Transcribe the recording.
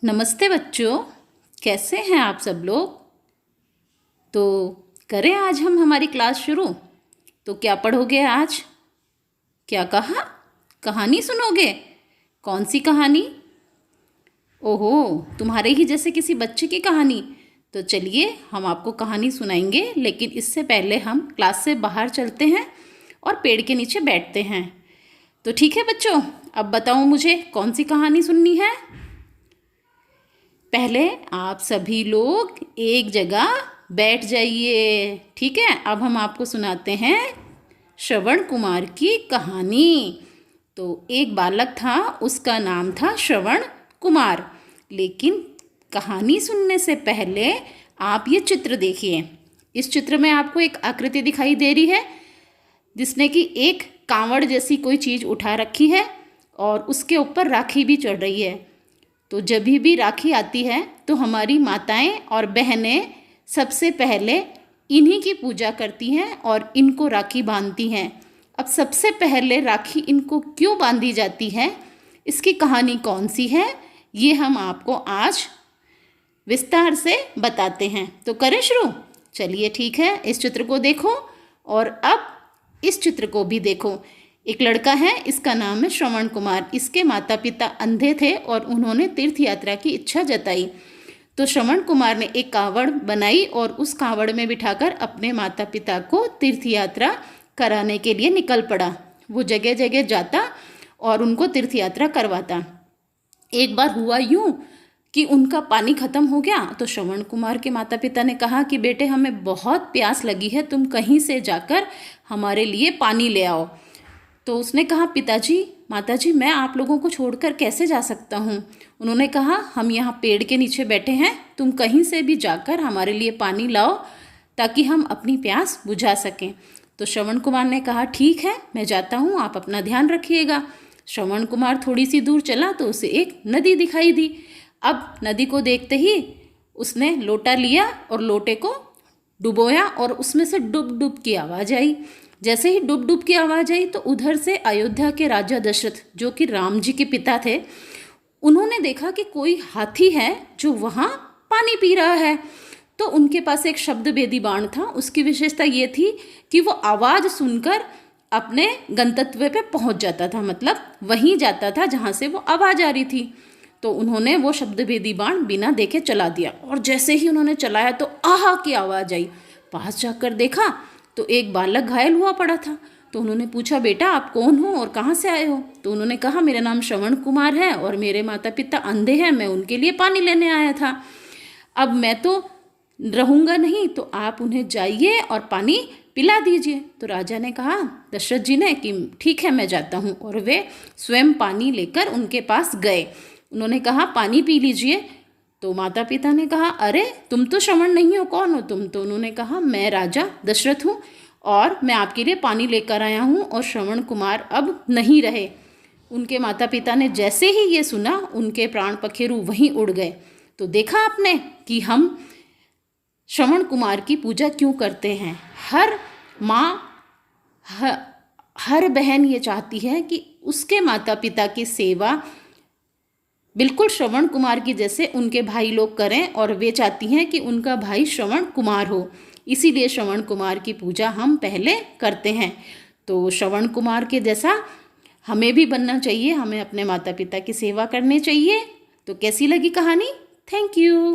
नमस्ते बच्चों, कैसे हैं आप सब लोग। तो करें आज हम हमारी क्लास शुरू। तो क्या पढ़ोगे आज? क्या कहा? कहानी सुनोगे? कौन सी कहानी? ओहो, तुम्हारे ही जैसे किसी बच्चे की कहानी। तो चलिए हम आपको कहानी सुनाएंगे, लेकिन इससे पहले हम क्लास से बाहर चलते हैं और पेड़ के नीचे बैठते हैं। तो ठीक है बच्चों, अब बताओ मुझे कौन सी कहानी सुननी है। पहले आप सभी लोग एक जगह बैठ जाइए, ठीक है। अब हम आपको सुनाते हैं श्रवण कुमार की कहानी। तो एक बालक था, उसका नाम था श्रवण कुमार। लेकिन कहानी सुनने से पहले आप ये चित्र देखिए। इस चित्र में आपको एक आकृति दिखाई दे रही है, जिसने कि एक कांवड़ जैसी कोई चीज़ उठा रखी है और उसके ऊपर राखी भी चढ़ रही है। तो जब भी राखी आती है तो हमारी माताएं और बहनें सबसे पहले इन्हीं की पूजा करती हैं और इनको राखी बांधती हैं। अब सबसे पहले राखी इनको क्यों बांधी जाती है, इसकी कहानी कौन सी है, ये हम आपको आज विस्तार से बताते हैं। तो करें शुरू? चलिए ठीक है, इस चित्र को देखो और अब इस चित्र को भी देखो। एक लड़का है, इसका नाम है श्रवण कुमार। इसके माता पिता अंधे थे और उन्होंने तीर्थ यात्रा की इच्छा जताई। तो श्रवण कुमार ने एक कावड़ बनाई और उस कावड़ में बिठाकर अपने माता पिता को तीर्थ यात्रा कराने के लिए निकल पड़ा। वो जगह जगह जाता और उनको तीर्थ यात्रा करवाता। एक बार हुआ यूं कि उनका पानी ख़त्म हो गया। तो श्रवण कुमार के माता पिता ने कहा कि बेटे, हमें बहुत प्यास लगी है, तुम कहीं से जाकर हमारे लिए पानी ले आओ। तो उसने कहा, पिताजी माताजी, मैं आप लोगों को छोड़कर कैसे जा सकता हूँ। उन्होंने कहा, हम यहाँ पेड़ के नीचे बैठे हैं, तुम कहीं से भी जाकर हमारे लिए पानी लाओ ताकि हम अपनी प्यास बुझा सकें। तो श्रवण कुमार ने कहा, ठीक है मैं जाता हूँ, आप अपना ध्यान रखिएगा। श्रवण कुमार थोड़ी सी दूर चला तो उसे एक नदी दिखाई दी। अब नदी को देखते ही उसने लोटा लिया और लोटे को डुबोया और उसमें से डुब डुब की आवाज़ आई। जैसे ही डुब डुब की आवाज़ आई तो उधर से अयोध्या के राजा दशरथ, जो कि राम जी के पिता थे, उन्होंने देखा कि कोई हाथी है जो वहाँ पानी पी रहा है। तो उनके पास एक शब्द भेदी बाण था। उसकी विशेषता ये थी कि वो आवाज़ सुनकर अपने गंतव्य पे पहुँच जाता था, मतलब वहीं जाता था जहाँ से वो आवाज़ आ रही थी। तो उन्होंने वो शब्द भेदी बाण बिना देखे चला दिया और जैसे ही उन्होंने चलाया तो आहा की आवाज़ आई। पास जाकर देखा तो एक बालक घायल हुआ पड़ा था। तो उन्होंने पूछा, बेटा आप कौन हो और कहाँ से आए हो। तो उन्होंने कहा, मेरा नाम श्रवण कुमार है और मेरे माता पिता अंधे हैं, मैं उनके लिए पानी लेने आया था। अब मैं तो रहूँगा नहीं, तो आप उन्हें जाइए और पानी पिला दीजिए। तो राजा ने कहा, दशरथ जी ने, कि ठीक है मैं जाता हूँ। और वे स्वयं पानी लेकर उनके पास गए। उन्होंने कहा, पानी पी लीजिए। तो माता पिता ने कहा, अरे तुम तो श्रवण नहीं हो, कौन हो तुम। तो उन्होंने कहा, मैं राजा दशरथ हूँ और मैं आपके लिए पानी लेकर आया हूँ। और श्रवण कुमार अब नहीं रहे। उनके माता पिता ने जैसे ही ये सुना, उनके प्राण पखेरु वहीं उड़ गए। तो देखा आपने कि हम श्रवण कुमार की पूजा क्यों करते हैं। हर माँ, हर बहन ये चाहती है कि उसके माता पिता की सेवा बिल्कुल श्रवण कुमार की जैसे उनके भाई लोग करें, और वे चाहती हैं कि उनका भाई श्रवण कुमार हो। इसीलिए श्रवण कुमार की पूजा हम पहले करते हैं। तो श्रवण कुमार के जैसा हमें भी बनना चाहिए, हमें अपने माता पिता की सेवा करनी चाहिए। तो कैसी लगी कहानी? Thank you.